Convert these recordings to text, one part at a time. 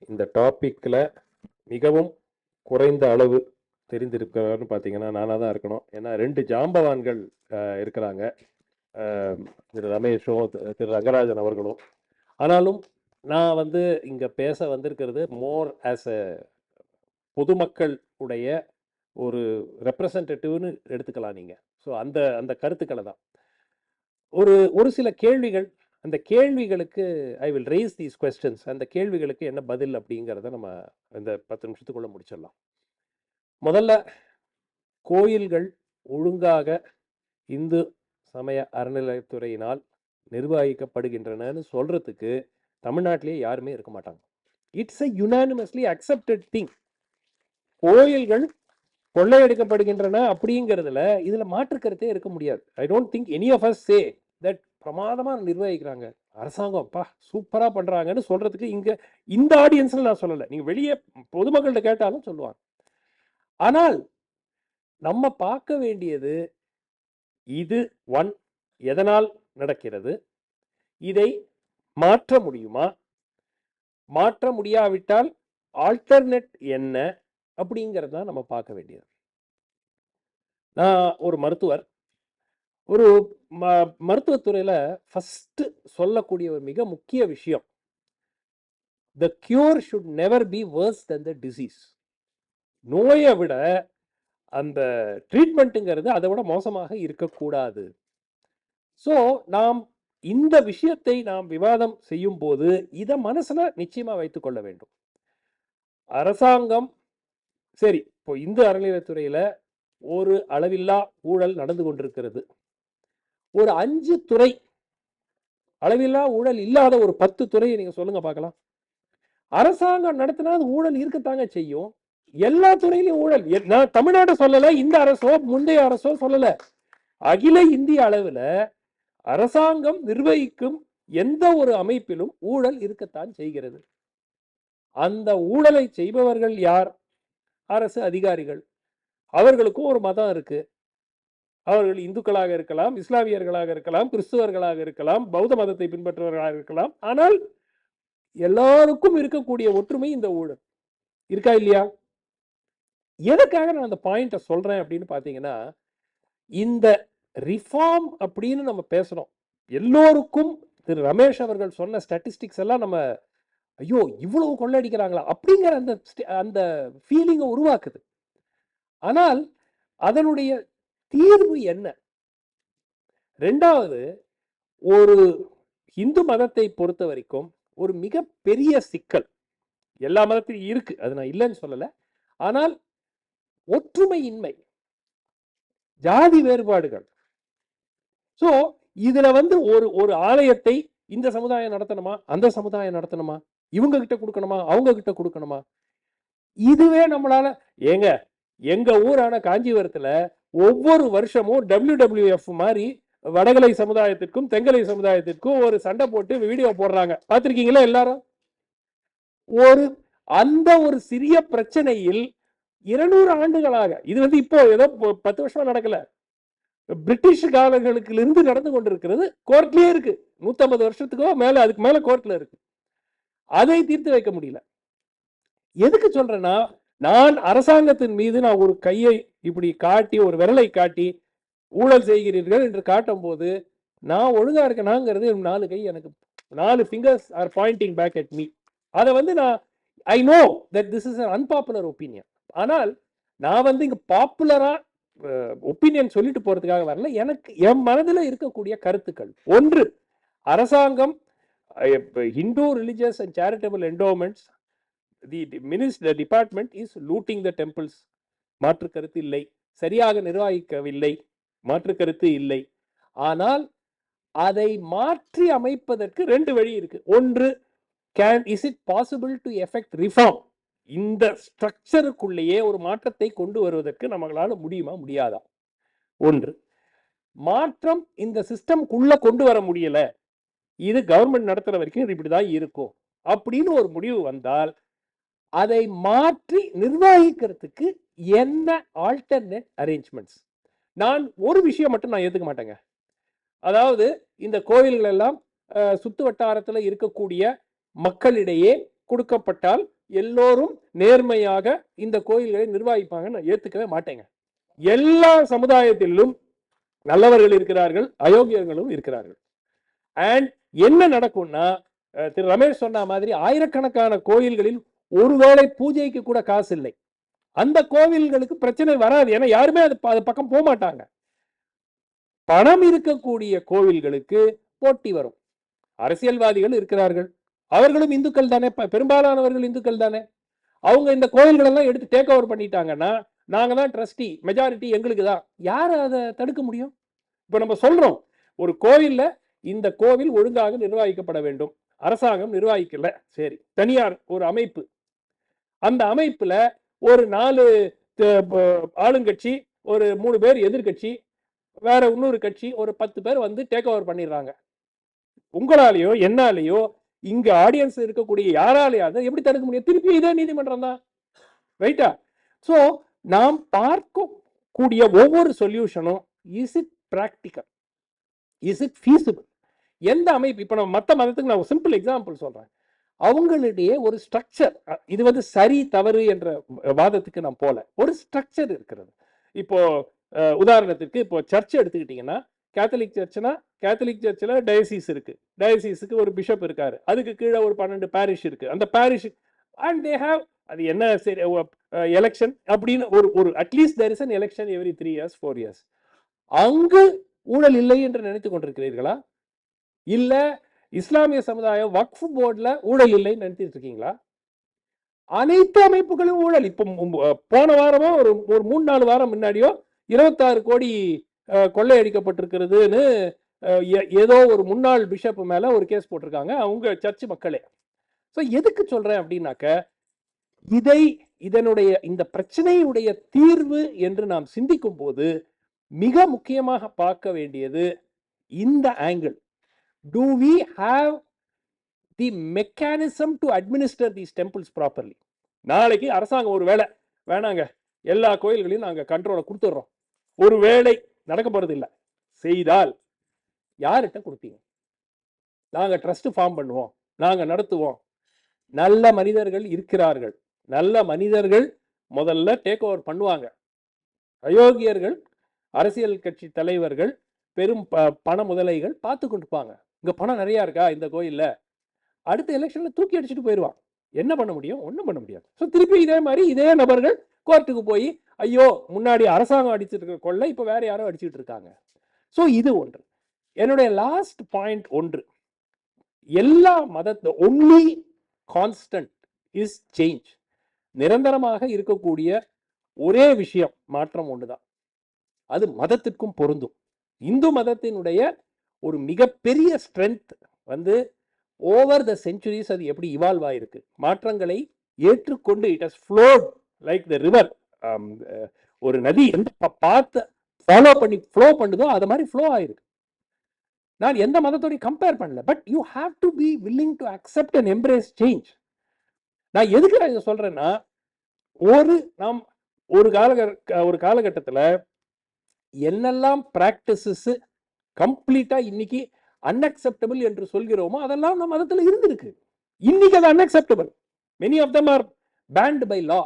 இந்த டாபிக்ல மிகவும் குறைந்த அளவு தெரிந்திருக்கிறவர்னு பார்த்தீங்கன்னா நானாக தான் இருக்கணும். ஏன்னா 2 ஜாம்பவான்கள் இருக்கிறாங்க, திரு ரமேஷும் திரு ரங்கராஜன் அவர்களும். ஆனாலும் நான் வந்து இங்கே பேச வந்திருக்கிறது மோர் ஆஸ் எ பொதுமக்கள் உடைய ஒரு ரெப்ரசன்டேட்டிவ்னு எடுத்துக்கலாம் நீங்கள். ஸோ அந்த அந்த கருத்துக்களை தான் ஒரு ஒரு சில கேள்விகள், அந்த கேள்விகளுக்கு I will race these questions. அந்த கேள்விகளுக்கு என்ன பதில் அப்படிங்கிறத நம்ம இந்த 10 நிமிஷத்துக்குள்ள முடிச்சிடலாம். முதல்ல, கோயில்கள் ஒழுங்காக இந்து சமய அறநிலையத்துறையினால் நிர்வகிக்கப்படுகின்றனன்னு சொல்றதுக்கு தமிழ்நாட்டிலேயே யாருமே இருக்க மாட்டாங்க. It's a unanimously accepted thing. கோயில்கள் கொள்ளையடிக்கப்படுகின்றன அப்படிங்கிறதுல இதுல மாற்றுக்கருத்தே இருக்க முடியாது. I don't think any of us say that பிரமாதமா நிர்வகிக்கிறாங்க, அரசாங்கம் அப்பா சூப்பரா பண்றாங்கன்னு சொல்றதுக்கு இங்க இந்த ஆடியன்ஸ்ல நான் சொல்லலை, நீங்க வெளியே பொதுமக்கள்கிட்ட கேட்டாலும் சொல்லுவாங்க. ஆனால் நம்ம பார்க்க வேண்டியது இது எதனால் நடக்கிறது, இதை மாற்ற முடியுமா, மாற்ற முடியாவிட்டால் ஆல்டர்னேட் என்ன அப்படிங்கிறத நம்ம பார்க்க வேண்டியது. நான் ஒரு மருத்துவர். ஒரு மருத்துவத்துறையில ஃபர்ஸ்ட் சொல்லக்கூடிய ஒரு மிக முக்கிய விஷயம், the cure should never be worse than the disease. நோயை விட அந்த ட்ரீட்மெண்ட்டுங்கிறது அதை விட மோசமாக இருக்கக்கூடாது. ஸோ நாம் இந்த விஷயத்தை நாம் விவாதம் செய்யும் போது இதை மனசுல நிச்சயமா வைத்துக் கொள்ள வேண்டும். அரசாங்கம் சரி, இப்போ இந்து அறநிலையத்துறையில ஒரு அளவில்லா ஊழல் நடந்து கொண்டிருக்கிறது. ஒரு 5 துறை அளவில்லா ஊழல் இல்லாத ஒரு 10 துறையை நீங்க சொல்லுங்க பார்க்கலாம். அரசாங்கம் நடத்தினா ஊழல் இருக்கத்தாங்க செய்யும். எல்லா துறையிலும் ஊழல். நான் தமிழ்நாட்டை சொல்லல, இந்த அரசோ முந்தைய அரசோ சொல்லல, அகில இந்திய அளவில் அரசாங்கம் நிர்வகிக்கும் எந்த ஒரு அமைப்பிலும் ஊழல் இருக்கத்தான் செய்கிறது. அந்த ஊழலை செய்பவர்கள் யார்? அரசு அதிகாரிகள். அவர்களுக்கும் ஒரு மதம் இருக்கு. அவர்கள் இந்துக்களாக இருக்கலாம், இஸ்லாமியர்களாக இருக்கலாம், கிறிஸ்துவர்களாக இருக்கலாம், பௌத்த மதத்தை பின்பற்றுவர்களாக இருக்கலாம். ஆனால் எல்லாருக்கும் இருக்கக்கூடிய ஒற்றுமை இந்த ஊழல். இருக்கா இல்லையா? எதுக்காக நான் அந்த பாயிண்ட சொல்றேன் அப்படின்னு பாத்தீங்கன்னா, இந்த ரிஃபார்ம் அப்படின்னு நம்ம பேசுறோம். எல்லோருக்கும் திரு ரமேஷ் அவர்கள் சொன்ன ஸ்டாட்டிஸ்டிக்ஸ் எல்லாம் நம்ம ஐயோ இவ்வளவு கொள்ளடிக்கிறாங்களா அப்படிங்கிற அந்த அந்த ஃபீலிங்கை உருவாக்குது. ஆனால் அதனுடைய தீர்வு என்ன? ரெண்டாவது, ஒரு இந்து மதத்தை பொறுத்த வரைக்கும் ஒரு மிக பெரிய சிக்கல் எல்லா மதத்திலும் இருக்கு, அது நான் இல்லைன்னு சொல்லல. ஆனால் ஒற்றுமையின்மை, ஜாதி வேறுபாடுகள். ஸோ இதுல வந்து ஒரு ஆலயத்தை இந்த சமுதாயம் நடத்தணுமா, அந்த சமுதாயம் நடத்தணுமா, இவங்க கிட்ட கொடுக்கணுமா, அவங்க கிட்ட கொடுக்கணுமா, இதுவே நம்மளால எங்க ஊரான காஞ்சிபுரத்துல ஒவ்வொரு வருஷமும் WWF மாதிரி வடகலை சமுதாயத்திற்கும் தெங்கலை சமுதாயத்திற்கும் ஒரு சண்டை போட்டு வீடியோ போடுறாங்க, பார்த்திருக்கீங்களா எல்லாரும்? அந்த ஒரு சிறிய பிரச்சனையில் 200 ஆண்டுகளாக, இது வந்து இப்போ ஏதோ 10 வருஷமா நடக்கல, பிரிட்டிஷ் காலங்களுக்கு இருந்து நடந்து கொண்டிருக்கிறது. கோர்ட்லயே இருக்கு, 150 வருஷத்துக்கோ மேல, அதுக்கு மேல கோர்ட்ல இருக்கு. அதை தீர்த்து வைக்க முடியல. எதுக்கு சொல்றேன்னா, நான் அரசாங்கத்தின் மீது நான் ஒரு கையை இப்படி காட்டி, ஒரு விரலை காட்டி ஊழல் செய்கிறீர்கள் என்று காட்டும் போது நான் ஒழுங்கா இருக்கேனாங்கிறது 4 கை, எனக்கு 4 fingers are pointing back at me. அதை வந்து நான் I know that this is an unpopular opinion. ஆனால் நான் வந்து இங்க பாப்புலரா ஒப்பீனியன் சொல்லிட்டு போறதுக்காக வரல. எனக்கு என் மனதில் இருக்கக்கூடிய கருத்துக்கள், ஒன்று, அரசாங்கம் Hindu religious and charitable endowments, the department is looting the temples. மாற்று கருத்து இல்லை. சரியாக நிர்வகிக்கவில்லை, மாற்று கருத்து இல்லை. ஆனால் அதை மாற்றி அமைப்பதற்கு 2 வழி இருக்கு. ஒன்று, is it possible to effect reform? இந்த ஸ்ட்ரக்சருக்குள்ளேயே ஒரு மாற்றத்தை கொண்டு வருவதற்கு நம்மளால முடியுமா, முடியாதா? ஒன்று. மாற்றம் இந்த சிஸ்டம்குள்ள கொண்டு வர முடியல, இது கவர்மெண்ட் நடத்துற வரைக்கும் இப்படிதான் இருக்கும் அப்படின்னு ஒரு முடிவு வந்தால் அதை மாற்றி நிர்வகிக்கிறதுக்கு என்ன ஆல்டர்னேட் அரேஞ்ச்மெண்ட்ஸ்? நான் ஒரு விஷயம் மட்டும் நான் ஏத்துக்க மாட்டேங்க. அதாவது இந்த கோயில்கள் எல்லாம் சுத்து வட்டாரத்தில் இருக்கக்கூடிய மக்களிடையே கொடுக்கப்பட்டால் எல்லோரும் நேர்மையாக இந்த கோயில்களை நிர்வகிப்பாங்க நான் ஏத்துக்கவே மாட்டேங்க. எல்லா சமுதாயத்திலும் நல்லவர்கள் இருக்கிறார்கள், அயோக்கியர்களும் இருக்கிறார்கள். அண்ட் என்ன நடக்கும்னா திரு ரமேஷ் சொன்ன மாதிரி ஆயிரக்கணக்கான கோயில்களில் ஒருவேளை பூஜைக்கு கூட காசு இல்லை. அந்த கோவில்களுக்கு பிரச்சனை வராது, ஏன்னா யாருமே அது பக்கம் போக மாட்டாங்க. பணம் இருக்கக்கூடிய கோவில்களுக்கு போட்டி வரும். அரசியல்வாதிகள் இருக்கிறார்கள், அவர்களும் இந்துக்கள் தானே, பெரும்பாலானவர்கள் இந்துக்கள் தானே. அவங்க இந்த கோயில்கள் எல்லாம் எடுத்து டேக் ஓவர் பண்ணிட்டாங்கன்னா நாங்க தான் ட்ரஸ்டி, மெஜாரிட்டி எங்களுக்கு தான். யார் அதை தடுக்க முடியும்? இப்ப நம்ம சொல்றோம் ஒரு கோவில்ல இந்த கோவில் ஒழுங்காக நிர்வகிக்கப்பட வேண்டும், அரசாங்கம் நிர்வகிக்கல, சரி, தனியார் ஒரு அமைப்பு, அந்த அமைப்புல ஒரு 4 ஆளுங்கட்சி, ஒரு 3 பேர் எதிர்கட்சி, வேற இன்னொரு கட்சி, ஒரு 10 பேர் வந்து டேக் ஓவர் பண்ணிடுறாங்க. உங்களாலேயோ என்னாலேயோ இங்க ஆடியன்ஸ் இருக்கக்கூடிய யாராலேயாவது எப்படி தடுக்க முடியும்? திருப்பி இதே நீதிமன்றம் தான், ரைட்டா? சோ நாம் பார்க்கக்கூடிய ஒவ்வொரு சொல்யூஷனும் is it practical, is it feasible? எந்த அமைப்பு, இப்ப நம்ம மத்த மதத்துக்கு நான் சிம்பிள் எக்ஸாம்பிள் சொல்றேன், அவங்களுடைய ஒரு ஸ்ட்ரக்சர், இது வந்து சரி தவறு என்ற வாதத்துக்கு நான் போல, ஒரு ஸ்ட்ரக்சர் இருக்கிறது. இப்போ உதாரணத்துக்கு இப்போ சர்ச் எடுத்துக்கிட்டீங்கன்னா, கேத்தலிக் சர்ச்னா கேத்தலிக் சர்ச்சில் டயசிஸ் இருக்கு, டயசிஸுக்கு ஒரு பிஷப் இருக்காரு, அதுக்கு கீழே ஒரு 12 பாரிஷ் இருக்கு, அந்த பாரிஷ் அண்ட் தே ஹேவ், அது என்ன சரி எலெக்ஷன் அப்படின்னு ஒரு at least there is an election every 3 years 4 years. அங்கு ஊழல் இல்லை என்று நினைத்துக் கொண்டிருக்கிறீர்களா? இல்ல இஸ்லாமிய சமுதாயம் வக்ஃப் போர்டுல ஊழல் இல்லைன்னு நினைச்சிட்டு இருக்கீங்களா? அனைத்து அமைப்புகளும் ஊழல். இப்போ போன வாரமோ ஒரு 3-4 வாரம் முன்னாடியோ 26 கோடி கொள்ளையடிக்கப்பட்டிருக்கிறதுன்னு ஏதோ ஒரு முன்னாள் பிஷப் மேல ஒரு கேஸ் போட்டிருக்காங்க அவங்க சர்ச் மக்களே. ஸோ எதுக்கு சொல்றேன் அப்படின்னாக்க, இதனுடைய இந்த பிரச்சனையுடைய தீர்வு என்று நாம் சிந்திக்கும் போது மிக முக்கியமாக பார்க்க வேண்டியது இந்த angle. Do we have the mechanism to administer these temples properly? நாளைக்கு அரசாங்கம் ஒரு வேளை வேணாங்க எல்லா கோயில்களையும் நாங்க கண்ட்ரோலை கொடுத்துடுறோம், ஒரு வேளை நடக்க போறது இல்லை செய்தால் யார்கிட்ட கொடுப்பீங்க? நாங்க ட்ரஸ்ட் ஃபார்ம் பண்ணுவோம், நாங்க நடத்துவோம். நல்ல மனிதர்கள் இருக்கிறார்கள், நல்ல மனிதர்கள் முதல்ல டேக் ஓவர் பண்ணுவாங்க. அயோக்கியர்கள், அரசியல் கட்சி தலைவர்கள், பெரும் பண முதலைகள் பார்த்து கொண்டிருப்பாங்க. இங்க பணம் நிறைய இருக்கா இந்த கோயில்ல, அடுத்த எலெக்ஷன்ல தூக்கி அடிச்சுட்டு போயிடுவாங்க. என்ன பண்ண முடியும்? ஒன்றும் பண்ண முடியாது. ஸோ திருப்பி இதே மாதிரி இதே நபர்கள் கோர்ட்டுக்கு போய் ஐயோ முன்னாடி அரசாங்கம் அடிச்சுட்டு இருக்க கொள்ள இப்ப வேற யாரோ அடிச்சுட்டு இருக்காங்க. ஸோ இது ஒன்று. என்னுடைய லாஸ்ட் பாயிண்ட் ஒன்று, எல்லா மதத்தை ஒன்லி கான்ஸ்டன்ட் இஸ் சேஞ்ச். நிரந்தரமாக இருக்கக்கூடிய ஒரே விஷயம் மாற்றம் ஒண்ணுதான், அது மதத்திற்கும் பொருந்தும். இந்து மதத்தினுடைய ஒரு மிகப்பெரிய ஸ்ட்ரென்த் வந்து ஓவர் த செஞ்சுரிஸ் அது எப்படி இவால்வ் ஆயிருக்கு, மாற்றங்களை ஏற்றுக்கொண்டு it has float like the river. ஒரு நதி எந்த பார்த்து ஃபாலோ பண்ணி ஃப்ளோ பண்ணுதோ அது மாதிரி ஃப்ளோ ஆயிருக்கு. நான் எந்த மதத்தோடையும் கம்பேர் பண்ணல, but you have to be willing to accept and embrace change. நான் எதுக்கு நான் இதை சொல்றேன்னா, நாம் ஒரு காலகட்டத்தில் என்னெல்லாம் பிராக்டிசஸ் கம்ப்ளீட்டா இன்னைக்கு அன்அக்செப்டபிள் என்று சொல்கிறோமோ அதெல்லாம் நம்ம மதத்துல இருந்திருக்கு. இன்னைக்கு அது unacceptable, many of them are banned by law.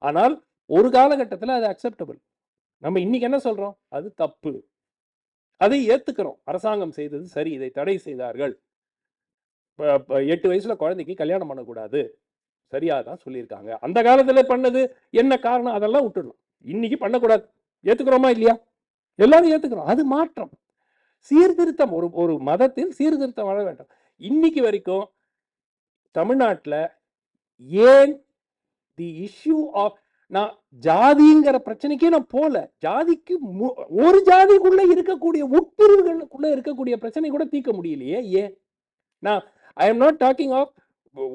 ஆனால் ஒரு காலகட்டத்தில் அது அக்செப்டபிள். நம்ம இன்னைக்கு என்ன சொல்றோம்? அது தப்பு, அதை ஏத்துக்கிறோம். அரசாங்கம் செய்தது சரி, இதை தடை செய்தார்கள். 8 வயசுல குழந்தைக்கு கல்யாணம் பண்ணக்கூடாது, சரியாதான் சொல்லியிருக்காங்க. அந்த காலத்துல பண்ணது என்ன காரணம் அதெல்லாம் விட்டுடலாம், இன்னைக்கு பண்ணக்கூடாது. ஏத்துக்கிறோமா இல்லையா? எல்லாரும் ஏத்துக்கிறோம். அது மாற்றம், சீர்திருத்தம். ஒரு மதத்தில் சீர்திருத்தம் வர வேண்டும். இன்னைக்கு வரைக்கும் தமிழ்நாட்டில் ஏன் தி இஷ்யூ ஆஃப், நான் ஜாதிங்கிற பிரச்சனைக்கே நான் போல, ஜாதிக்கு ஒரு ஜாதிக்குள்ள இருக்கக்கூடிய உட்பிரிவுகளுக்குள்ள இருக்கக்கூடிய பிரச்சனை கூட தீர்க்க முடியலையே. ஏன்? நான் I am not talking of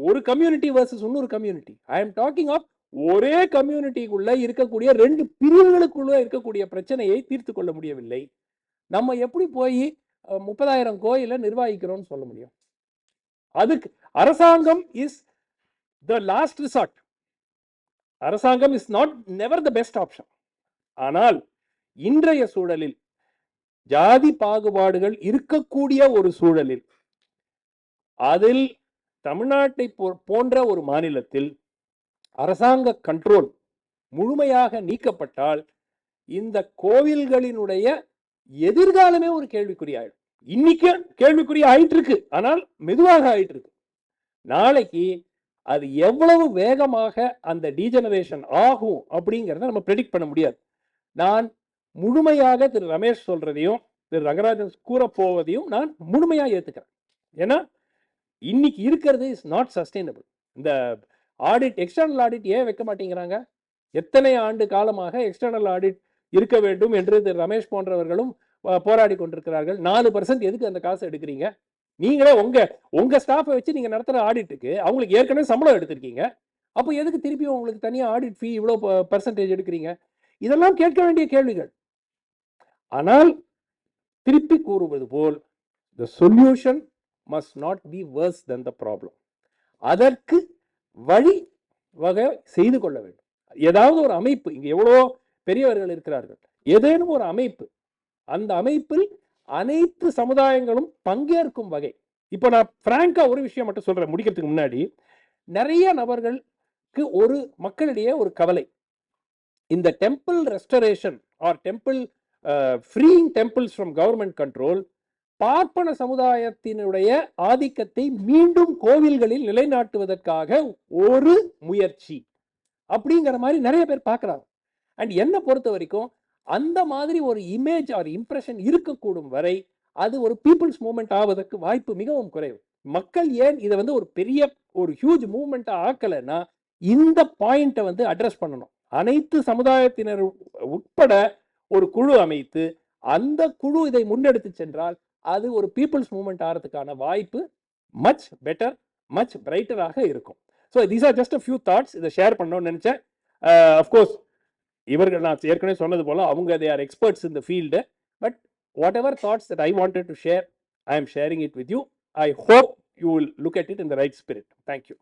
ஒரு கம்யூனிட்டி வர்சஸ் இன்னொரு community. I am talking of ஒரே கம்யூனிட்டிக்குள்ள இருக்கக்கூடிய 2 பிரிவுகளுக்குள்ள இருக்கக்கூடிய பிரச்சனையை தீர்த்து கொள்ள முடியவில்லை. நம்ம எப்படி போய் 30,000 கோயிலை நிர்வகிக்கிறோம்னு சொல்ல முடியும்? அதுக்கு அரசாங்கம் இஸ் த லாஸ்ட் ரிசார்ட். அரசாங்கம் is not never the best option. ஆனால் இன்றைய சூழலில் ஜாதி பாகுபாடுகள் இருக்கக்கூடிய ஒரு சூழலில் அதில் தமிழ்நாட்டை போன்ற ஒரு மாநிலத்தில் அரசாங்க கண்ட்ரோல் முழுமையாக நீக்கப்பட்டால் இந்த கோவில்களினுடைய எதிர்காலமே ஒரு கேள்விக்குறியாயிடும். இன்னைக்கு கேள்விக்குறி ஆயிட்டு இருக்கு, ஆனால் மெதுவாக ஆயிட்டு இருக்கு. நாளைக்கு அது எவ்வளவு வேகமாக அந்த டீஜெனரேஷன் ஆகும் அப்படிங்கிறத நம்ம ப்ரெடிக்ட் பண்ண முடியாது. நான் முழுமையாக திரு ரமேஷ் சொல்றதையும் திரு ரங்கராஜன் கூற போவதையும் நான் முழுமையாக ஏத்துக்கிறேன். ஏன்னா இன்னைக்கு இருக்கிறது இஸ் நாட் சஸ்டைனபிள். இந்த ஆடிட், எக்ஸ்டர்னல் ஆடிட் ஏன் வைக்க மாட்டேங்கிறாங்க? எத்தனை ஆண்டு காலமாக எக்ஸ்டர்னல் ஆடிட் இருக்க வேண்டும் என்று திரு ரமேஷ் போன்றவர்களும் போராடி கொண்டிருக்கிறார்கள். 4% எதுக்கு அந்த காசு எடுக்கிறீங்க? நீங்களே உங்க ஸ்டாஃபை வச்சு நீங்க நடத்துற ஆடிட்டுக்கு அவங்களுக்கு ஏற்கனவே சம்பளம் எடுத்திருக்கீங்க. அப்போ எதுக்கு திருப்பி உங்களுக்கு தனியா ஆடிட் ஃபீ இவ்வளவு பர்சன்டேஜ் எடுக்கிறீங்க? இதெல்லாம் கேட்க வேண்டிய கேள்விகள். ஆனால் திருப்பி கூறுவது போல் the solution must not be worse than the problem. அதற்கு வழி வகை செய்து கொள்ள வேண்டும். ஏதாவது ஒரு அமைப்பு, இங்க எவ்வளோ பெரியவர்கள் இருக்கிறார்கள், ஏதேனும் ஒரு அமைப்பு, அந்த அமைப்பில் அனைத்து சமுதாயங்களும் பங்கேற்கும் வகை. இப்போ நான் பிராங்கா ஒரு விஷயம் மட்டும் சொல்றேன் முடிக்கிறதுக்கு முன்னாடி. நிறைய நபர்களுக்கு ஒரு மக்களிடையே ஒரு கவலை, இந்த temple restoration or temple freeing temples from government control பார்ப்பன சமுதாயத்தினுடைய ஆதிக்கத்தை மீண்டும் கோவில்களில் நிலைநாட்டுவதற்காக ஒரு முயற்சி அப்படிங்கிற மாதிரி நிறைய பேர் பார்க்கிறாங்க. அண்ட் என்னை பொறுத்த வரைக்கும் அந்த மாதிரி ஒரு இமேஜ் ஆர் இம்ப்ரெஷன் இருக்கக்கூடும் வரை அது ஒரு பீப்புள்ஸ் மூவ்மெண்ட் ஆவதற்கு வாய்ப்பு மிகவும் குறைவு. மக்கள் ஏன் இதை ஒரு பெரிய ஒரு ஹியூஜ் மூவ்மெண்ட்டா ஆக்கலைன்னா இந்த பாயிண்ட்டை அட்ரஸ் பண்ணணும். அனைத்து சமுதாயத்தினர் உட்பட ஒரு குழு அமைத்து அந்த குழு இதை முன்னெடுத்து சென்றால் அது ஒரு பீப்புள்ஸ் மூவ்மெண்ட் ஆகிறதுக்கான வாய்ப்பு மச் பெட்டர், மச் பிரைட்டராக இருக்கும். So these are just a few thoughts. இதை ஷேர் பண்ணணும்னு நினைச்சேன். அஃப்கோர்ஸ் இவர்கள் நான் ஏற்கனவே சொன்னது போல அவங்க they are experts in the field. But what ever thoughts that I wanted to share, I am sharing it with you. I hope you will look at it in the right spirit. Thank you.